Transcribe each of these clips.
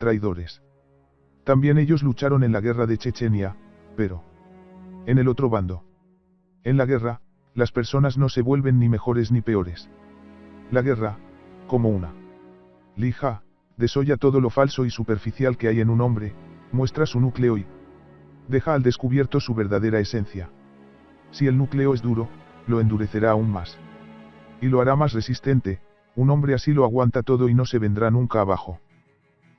traidores. También ellos lucharon en la guerra de Chechenia, pero en el otro bando. En la guerra, las personas no se vuelven ni mejores ni peores. La guerra, como una lija, desolla todo lo falso y superficial que hay en un hombre, muestra su núcleo y deja al descubierto su verdadera esencia. Si el núcleo es duro, lo endurecerá aún más. Y lo hará más resistente, un hombre así lo aguanta todo y no se vendrá nunca abajo.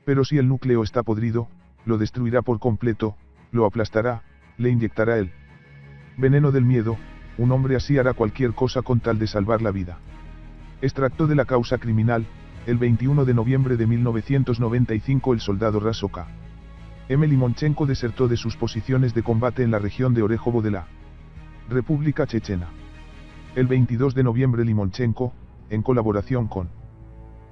Pero si el núcleo está podrido, lo destruirá por completo, lo aplastará, le inyectará el veneno del miedo, un hombre así hará cualquier cosa con tal de salvar la vida. Extracto de la causa criminal, el 21 de noviembre de 1995 el soldado Rasoka M. Limonchenko desertó de sus posiciones de combate en la región de Orejovo de la República Chechena. El 22 de noviembre Limonchenko, en colaboración con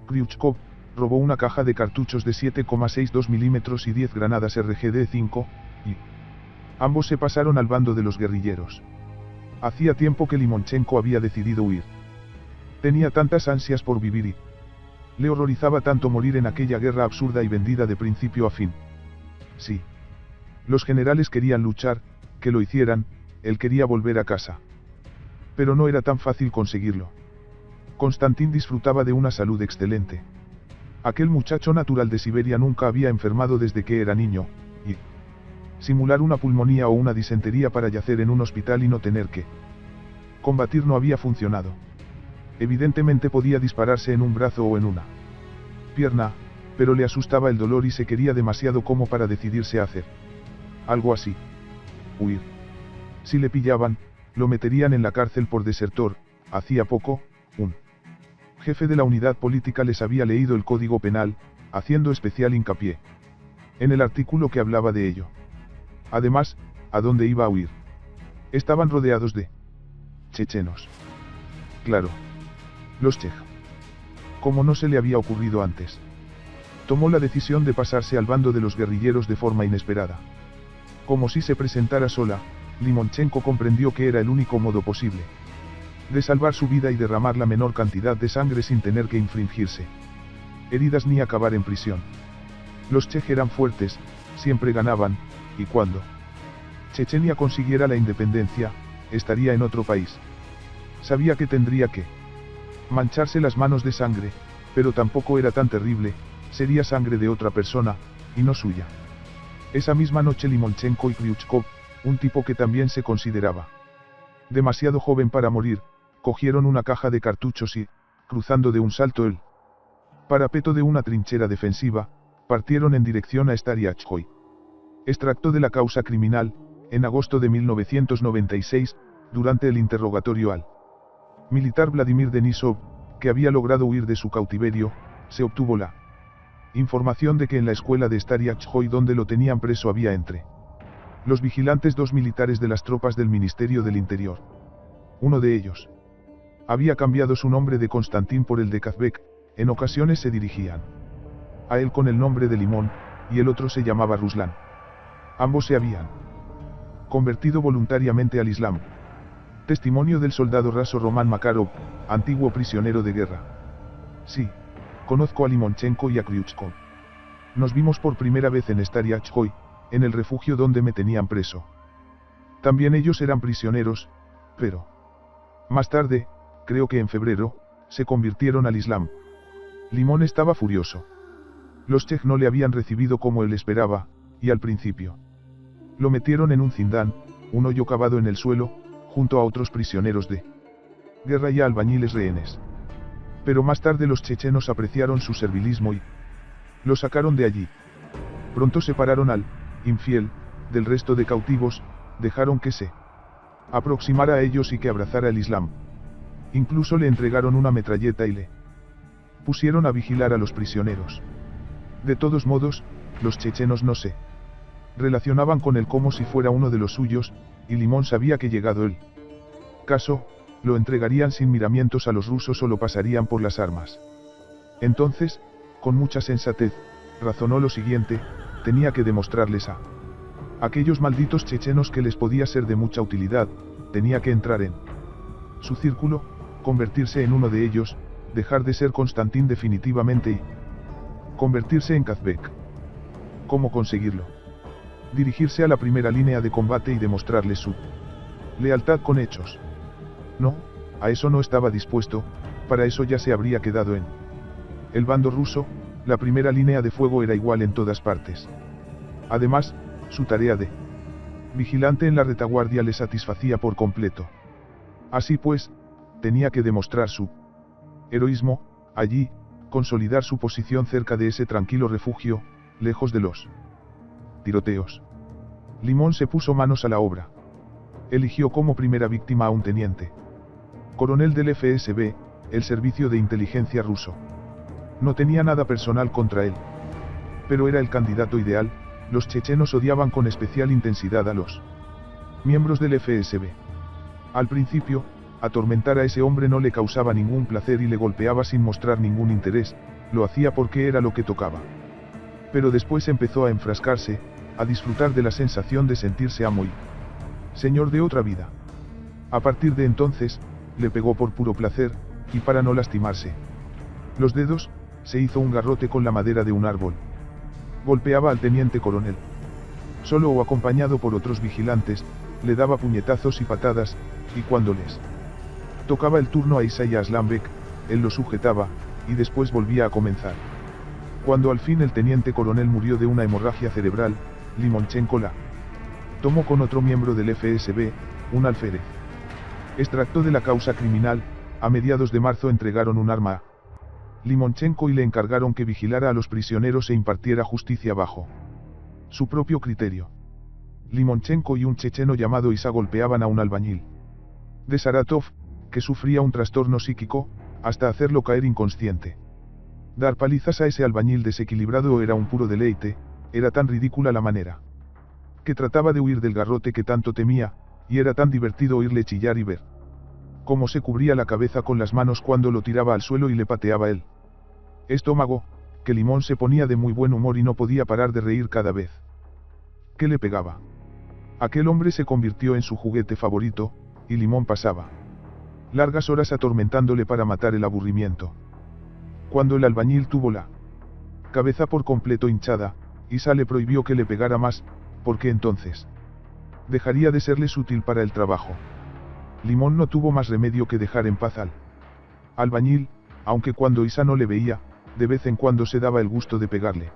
Kryuchkov, robó una caja de cartuchos de 7,62 milímetros y 10 granadas RGD-5, y ambos se pasaron al bando de los guerrilleros. Hacía tiempo que Limonchenko había decidido huir. Tenía tantas ansias por vivir y le horrorizaba tanto morir en aquella guerra absurda y vendida de principio a fin. Sí. Los generales querían luchar, que lo hicieran, él quería volver a casa. Pero no era tan fácil conseguirlo. Konstantin disfrutaba de una salud excelente. Aquel muchacho natural de Siberia nunca había enfermado desde que era niño, y simular una pulmonía o una disentería para yacer en un hospital y no tener que combatir no había funcionado. Evidentemente podía dispararse en un brazo o en una pierna, pero le asustaba el dolor y se quería demasiado como para decidirse a hacer algo así. Huir. Si le pillaban, lo meterían en la cárcel por desertor. Hacía poco, un jefe de la unidad política les había leído el Código Penal, haciendo especial hincapié en el artículo que hablaba de ello. Además, ¿a dónde iba a huir? Estaban rodeados de chechenos. Claro. Los chej. Como no se le había ocurrido antes. Tomó la decisión de pasarse al bando de los guerrilleros de forma inesperada. Como si se presentara sola, Limonchenko comprendió que era el único modo posible de salvar su vida y derramar la menor cantidad de sangre sin tener que infringirse heridas ni acabar en prisión. Los chej eran fuertes, siempre ganaban, y cuando Chechenia consiguiera la independencia, estaría en otro país. Sabía que tendría que mancharse las manos de sangre, pero tampoco era tan terrible, sería sangre de otra persona, y no suya. Esa misma noche Limonchenko y Kryuchkov, un tipo que también se consideraba demasiado joven para morir, cogieron una caja de cartuchos y, cruzando de un salto el parapeto de una trinchera defensiva, partieron en dirección a Stariachkoy. Extracto de la causa criminal, en agosto de 1996, durante el interrogatorio al militar Vladimir Denisov, que había logrado huir de su cautiverio, se obtuvo la información de que en la escuela de Stariachkoy donde lo tenían preso había entre los vigilantes dos militares de las tropas del Ministerio del Interior. Uno de ellos había cambiado su nombre de Konstantin por el de Kazbek, en ocasiones se dirigían a él con el nombre de Limón, y el otro se llamaba Ruslan. Ambos se habían convertido voluntariamente al Islam. Testimonio del soldado raso Roman Makarov, antiguo prisionero de guerra. Sí, conozco a Limonchenko y a Kryuchkov. Nos vimos por primera vez en Stariachkoy, en el refugio donde me tenían preso. También ellos eran prisioneros, pero más tarde, creo que en febrero, se convirtieron al Islam. Limón estaba furioso. Los chej no le habían recibido como él esperaba, y al principio lo metieron en un zindán, un hoyo cavado en el suelo, junto a otros prisioneros de guerra y a albañiles rehenes. Pero más tarde los chechenos apreciaron su servilismo y lo sacaron de allí. Pronto separaron al infiel del resto de cautivos, dejaron que se aproximara a ellos y que abrazara el Islam. Incluso le entregaron una metralleta y le pusieron a vigilar a los prisioneros. De todos modos, los chechenos no se relacionaban con él como si fuera uno de los suyos, y Limón sabía que llegado el caso, lo entregarían sin miramientos a los rusos o lo pasarían por las armas. Entonces, con mucha sensatez, razonó lo siguiente: tenía que demostrarles a aquellos malditos chechenos que les podía ser de mucha utilidad, tenía que entrar en su círculo, convertirse en uno de ellos, dejar de ser Konstantin definitivamente y convertirse en Kazbek. cómo conseguirlo. Dirigirse a la primera línea de combate y demostrarles su lealtad con hechos. No, a eso no estaba dispuesto, para eso ya se habría quedado en el bando ruso. La primera línea de fuego era igual en todas partes. Además, su tarea de vigilante en la retaguardia le satisfacía por completo. Así pues, tenía que demostrar su heroísmo, allí, consolidar su posición cerca de ese tranquilo refugio, lejos de los tiroteos. Limón se puso manos a la obra. Eligió como primera víctima a un teniente coronel del FSB, el servicio de inteligencia ruso. No tenía nada personal contra él. Pero era el candidato ideal. Los chechenos odiaban con especial intensidad a los miembros del FSB. Al principio, atormentar a ese hombre no le causaba ningún placer y le golpeaba sin mostrar ningún interés, lo hacía porque era lo que tocaba. Pero después empezó a enfrascarse, a disfrutar de la sensación de sentirse amo y señor de otra vida. A partir de entonces, le pegó por puro placer, y para no lastimarse los dedos, se hizo un garrote con la madera de un árbol. Golpeaba al teniente coronel. Solo o acompañado por otros vigilantes, le daba puñetazos y patadas, y cuando les tocaba el turno a Isaiah Aslanbek, él lo sujetaba, y después volvía a comenzar. Cuando al fin el teniente coronel murió de una hemorragia cerebral, Limonchenko la tomó con otro miembro del FSB, un alférez. Extracto de la causa criminal. A mediados de marzo entregaron un arma a Limonchenko y le encargaron que vigilara a los prisioneros e impartiera justicia bajo su propio criterio. Limonchenko y un checheno llamado Isa golpeaban a un albañil de Saratov, que sufría un trastorno psíquico, hasta hacerlo caer inconsciente. Dar palizas a ese albañil desequilibrado era un puro deleite, era tan ridícula la manera que trataba de huir del garrote que tanto temía, y era tan divertido oírle chillar y ver cómo se cubría la cabeza con las manos cuando lo tiraba al suelo y le pateaba el estómago, que Limón se ponía de muy buen humor y no podía parar de reír cada vez que le pegaba. Aquel hombre se convirtió en su juguete favorito, y Limón pasaba largas horas atormentándole para matar el aburrimiento. Cuando el albañil tuvo la cabeza por completo hinchada, Isa le prohibió que le pegara más, porque entonces dejaría de serles útil para el trabajo. Limón no tuvo más remedio que dejar en paz al albañil, aunque cuando Isa no le veía, de vez en cuando se daba el gusto de pegarle.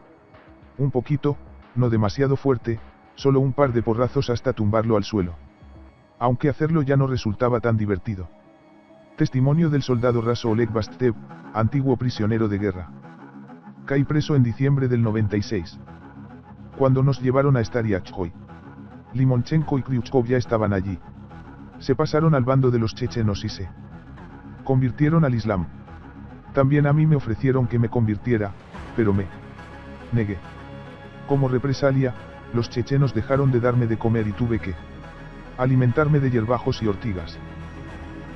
Un poquito, no demasiado fuerte, solo un par de porrazos hasta tumbarlo al suelo. Aunque hacerlo ya no resultaba tan divertido. Testimonio del soldado raso Oleg Bastev, antiguo prisionero de guerra. Caí preso en diciembre del 96. Cuando nos llevaron a Stariachkoy, Limonchenko y Kryuchkov ya estaban allí. Se pasaron al bando de los chechenos y se convirtieron al Islam. También a mí me ofrecieron que me convirtiera, pero me negué. Como represalia, los chechenos dejaron de darme de comer y tuve que alimentarme de hierbajos y ortigas.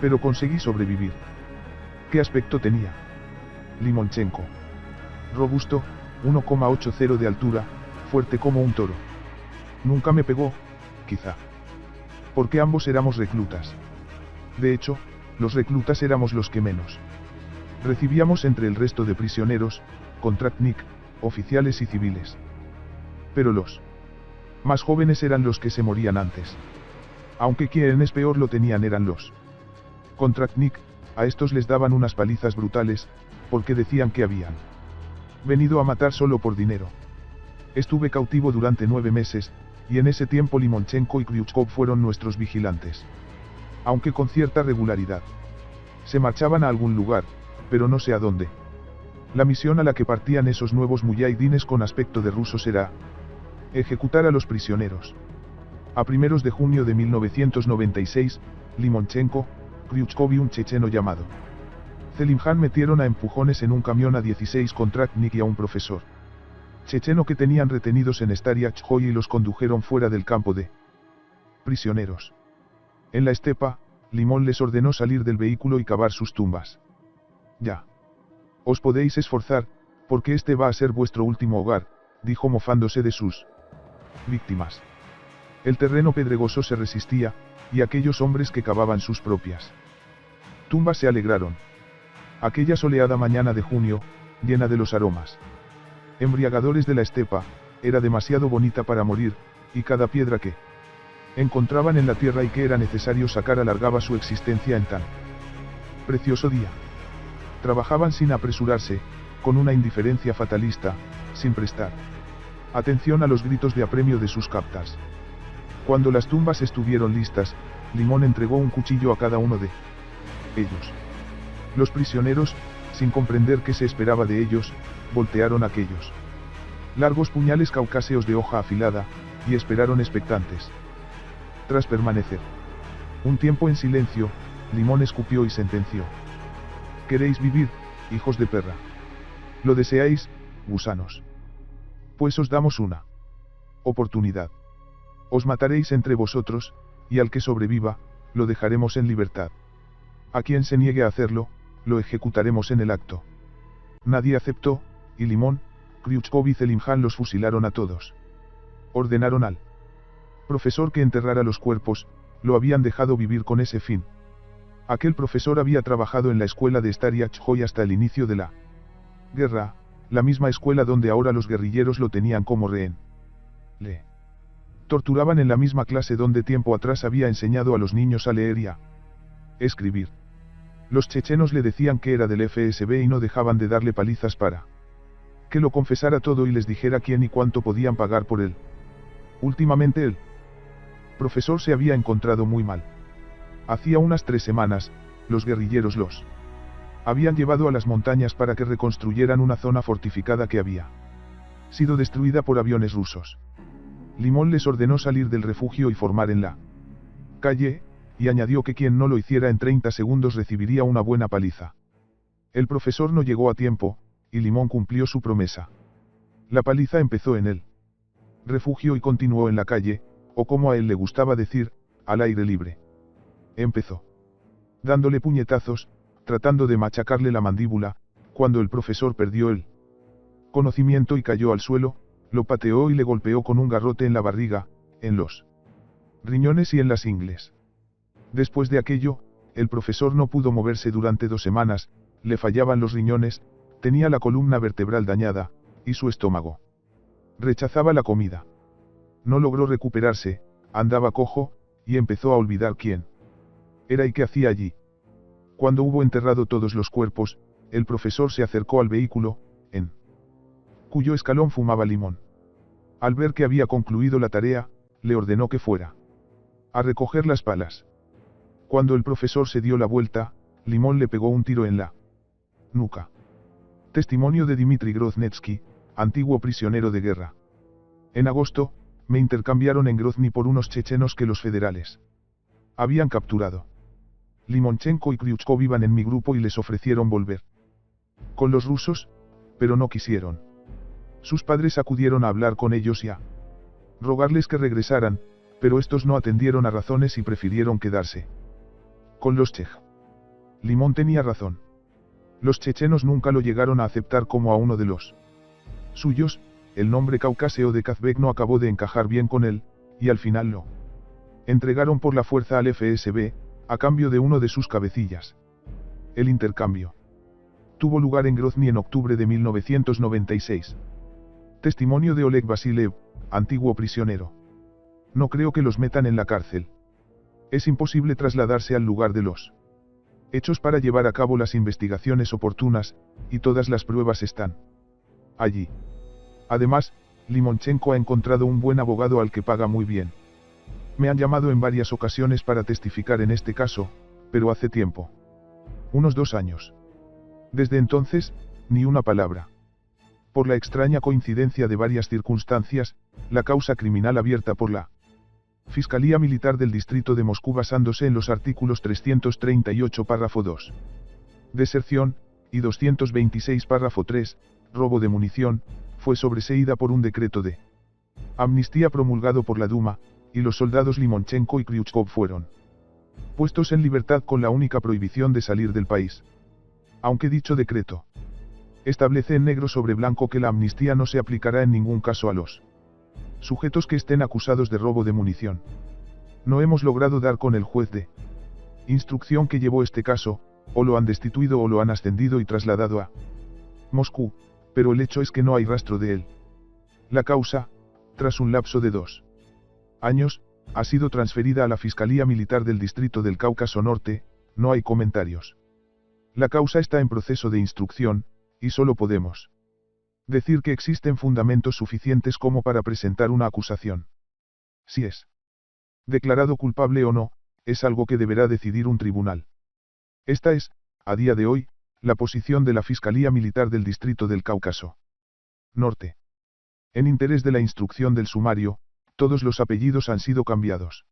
Pero conseguí sobrevivir. ¿Qué aspecto tenía Limonchenko? Robusto, 1,80 de altura, fuerte como un toro. Nunca me pegó, quizá porque ambos éramos reclutas. De hecho, los reclutas éramos los que menos recibíamos entre el resto de prisioneros, contractnik, oficiales y civiles. Pero los más jóvenes eran los que se morían antes. Aunque quienes peor lo tenían eran los contractnik, a estos les daban unas palizas brutales, porque decían que habían venido a matar solo por dinero. Estuve cautivo durante 9 meses, y en ese tiempo Limonchenko y Kryuchkov fueron nuestros vigilantes. Aunque con cierta regularidad. Se marchaban a algún lugar, pero no sé a dónde. La misión a la que partían esos nuevos muyahidines con aspecto de rusos era ejecutar a los prisioneros. A primeros de junio de 1996, Limonchenko, Kryuchkov y un checheno llamado Zelimjan metieron a empujones en un camión a 16 contractnik y a un profesor checheno que tenían retenidos en Stariachkoy y los condujeron fuera del campo de prisioneros. En la estepa, Limón les ordenó salir del vehículo y cavar sus tumbas. Ya. Os podéis esforzar, porque este va a ser vuestro último hogar, dijo mofándose de sus víctimas. El terreno pedregoso se resistía, y aquellos hombres que cavaban sus propias tumbas se alegraron. Aquella soleada mañana de junio, llena de los aromas embriagadores de la estepa, era demasiado bonita para morir, y cada piedra que encontraban en la tierra y que era necesario sacar alargaba su existencia en tan precioso día. Trabajaban sin apresurarse, con una indiferencia fatalista, sin prestar atención a los gritos de apremio de sus captors. Cuando las tumbas estuvieron listas, Limón entregó un cuchillo a cada uno de ellos. Los prisioneros, sin comprender qué se esperaba de ellos, voltearon aquellos largos puñales caucáseos de hoja afilada, y esperaron expectantes. Tras permanecer un tiempo en silencio, Limón escupió y sentenció: ¿Queréis vivir, hijos de perra? ¿Lo deseáis, gusanos? Pues os damos una oportunidad. Os mataréis entre vosotros, y al que sobreviva, lo dejaremos en libertad. A quien se niegue a hacerlo, lo ejecutaremos en el acto. Nadie aceptó, y Limón, Kryuchkov y Zelimhan los fusilaron a todos. Ordenaron al profesor que enterrara los cuerpos, lo habían dejado vivir con ese fin. Aquel profesor había trabajado en la escuela de Stariachhoy hasta el inicio de la guerra, la misma escuela donde ahora los guerrilleros lo tenían como rehén. Le torturaban en la misma clase donde tiempo atrás había enseñado a los niños a leer y a escribir. Los chechenos le decían que era del FSB y no dejaban de darle palizas para que lo confesara todo y les dijera quién y cuánto podían pagar por él. Últimamente el profesor se había encontrado muy mal. Hacía unas 3 semanas, los guerrilleros los habían llevado a las montañas para que reconstruyeran una zona fortificada que había sido destruida por aviones rusos. Limón les ordenó salir del refugio y formar en la calle, y añadió que quien no lo hiciera en 30 segundos recibiría una buena paliza. El profesor no llegó a tiempo, y Limón cumplió su promesa. La paliza empezó en el refugio y continuó en la calle, o como a él le gustaba decir, al aire libre. Empezó dándole puñetazos, tratando de machacarle la mandíbula, cuando el profesor perdió el conocimiento y cayó al suelo, lo pateó y le golpeó con un garrote en la barriga, en los riñones y en las ingles. Después de aquello, el profesor no pudo moverse durante 2 semanas, le fallaban los riñones, tenía la columna vertebral dañada, y su estómago rechazaba la comida. No logró recuperarse, andaba cojo, y empezó a olvidar quién era y qué hacía allí. Cuando hubo enterrado todos los cuerpos, el profesor se acercó al vehículo, en cuyo escalón fumaba Limón. Al ver que había concluido la tarea, le ordenó que fuera a recoger las palas. Cuando el profesor se dio la vuelta, Limón le pegó un tiro en la nuca. Testimonio de Dmitry Groznetsky, antiguo prisionero de guerra. En agosto, me intercambiaron en Grozny por unos chechenos que los federales habían capturado. Limonchenko y Kryuchkov iban en mi grupo y les ofrecieron volver con los rusos, pero no quisieron. Sus padres acudieron a hablar con ellos y a rogarles que regresaran, pero estos no atendieron a razones y prefirieron quedarse con los chej. Limón tenía razón. Los chechenos nunca lo llegaron a aceptar como a uno de los suyos, el nombre caucáseo de Kazbek no acabó de encajar bien con él, y al final lo entregaron por la fuerza al FSB, a cambio de uno de sus cabecillas. El intercambio tuvo lugar en Grozny en octubre de 1996. Testimonio de Oleg Vasilev, antiguo prisionero. No creo que los metan en la cárcel. Es imposible trasladarse al lugar de los hechos para llevar a cabo las investigaciones oportunas, y todas las pruebas están allí. Además, Limonchenko ha encontrado un buen abogado al que paga muy bien. Me han llamado en varias ocasiones para testificar en este caso, pero hace tiempo. Unos 2 años. Desde entonces, ni una palabra. Por la extraña coincidencia de varias circunstancias, la causa criminal abierta por la Fiscalía Militar del Distrito de Moscú basándose en los artículos 338 párrafo 2. Deserción, y 226 párrafo 3, robo de munición, fue sobreseída por un decreto de amnistía promulgado por la Duma, y los soldados Limonchenko y Kryuchkov fueron puestos en libertad con la única prohibición de salir del país. Aunque dicho decreto establece en negro sobre blanco que la amnistía no se aplicará en ningún caso a los sujetos que estén acusados de robo de munición. No hemos logrado dar con el juez de instrucción que llevó este caso, o lo han destituido o lo han ascendido y trasladado a Moscú, pero el hecho es que no hay rastro de él. La causa, tras un lapso de 2 años, ha sido transferida a la Fiscalía Militar del Distrito del Cáucaso Norte. No hay comentarios. La causa está en proceso de instrucción, y solo podemos decir que existen fundamentos suficientes como para presentar una acusación. Si es declarado culpable o no, es algo que deberá decidir un tribunal. Esta es, a día de hoy, la posición de la Fiscalía Militar del Distrito del Cáucaso Norte. En interés de la instrucción del sumario, todos los apellidos han sido cambiados.